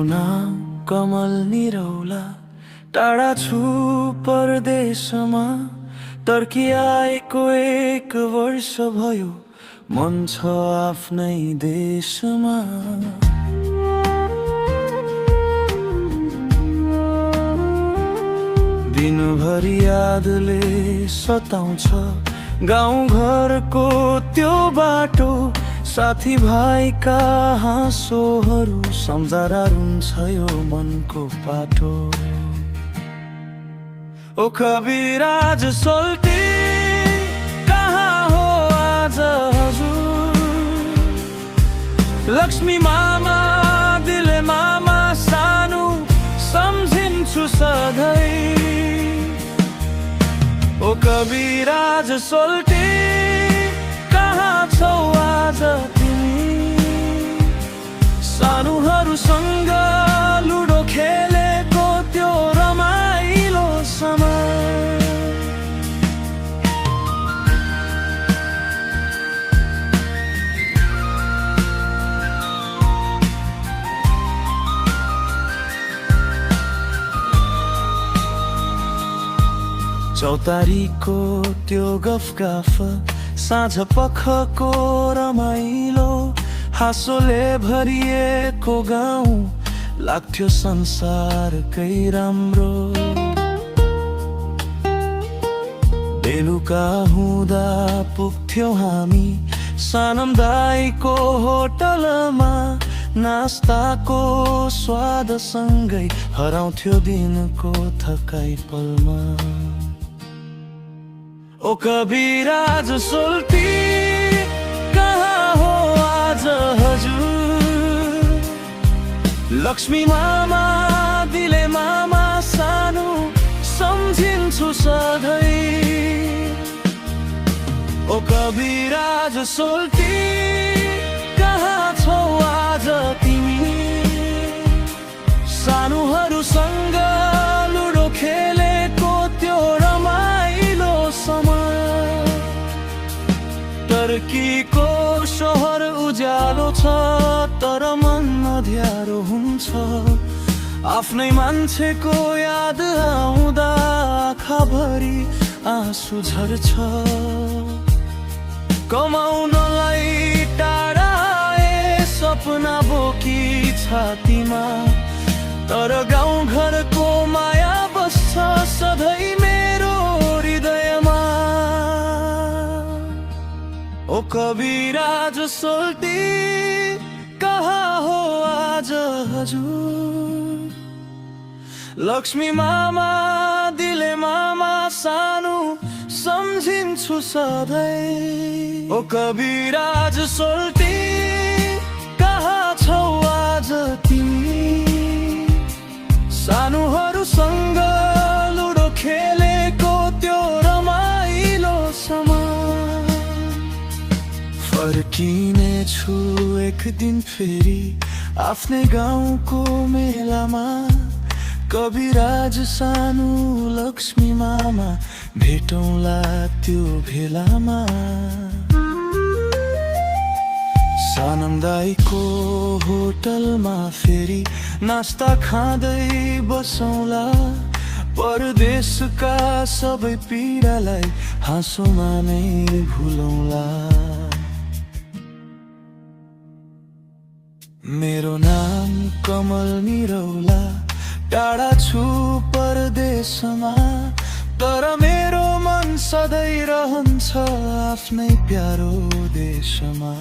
मेरो नाम कमल निरौला, टाढा छु परदेशमा। तर्किआएको 1 वर्ष भयो, मन छ आफ्नै देशमा। दिनभरि यादले सताउँछ, गाउँ घरको त्यो बाटो। साथी भाइका हाँसोहरू सम्झारा रुन्छ यो मनको पाटो। ओ कविराज सोल्टी कहाँ हो आज हजुर? लक्ष्मी मामा दिले मामा सानो सम्झिन्छु सधैँ। ओ कविराज सोल्टी कहाँ छौ आज तिमी? सानुहरूसँग लुडो खेलेको त्यो रमाइलो समय। चौतारीको त्यो गफगाफ, साँझ पखको रमाइलो। हाँसोले भरिएको गाउँ लाग्थ्यो संसारकै राम्रो। बेलुका हुँदा पुग्थ्यौँ हामी सानम दाइको होटलमा। नास्ताको स्वादसँगै हराउँथ्यो दिनको थकाइ पलमा। ओ कविराज सोल्टी कहाँ हो आज हजुर? लक्ष्मी मामा दिले मामा सानो सम्झिन्छु सधैँ। ओ कविराज सोल्टी कहाँ छौ आज तिमी? सानुहरूसँग लुडो खेलेको त्यो रमाइलो समय। टर्कीको शहर उज्यालो छ, तर मन अँध्यारो हुन्छ। आफ्नै मान्छेको याद आउँदा आँखाभरि आँसु झर्छ। कमाउनलाई टाढा आए सपना बोकी छातीमा, तर गाउँ घरको माया बस्छ सधैँ मेरो हृदयमा। ओ कविराज सोल्टी कहाँ हो आज हजुर? लक्ष्मी मामा दिले मामा सानो सम्झिन्छु सधैँ। ओ कविराज सोल्टी कहाँ छौ आज तिमी? सानुहरूसँग लुडो खेलेको त्यो रमाइलो समय। फर्किनेछु एक दिन फेरि आफ्नै गाउँको मेलामा। कविराज सानो लक्ष्मी मामा भेटौँला त्यो भेलामा। सानम दाइको होटलमा फेरि नास्ता खाँदै बसौँला। परदेशका सबै पीडालाई हाँसोमा नै भुलौँला। मेरो नाम कमल निरौला, टाढा छु परदेशमा। तर मेरो मन सधैँ रहन्छ आफ्नै प्यारो देशमा।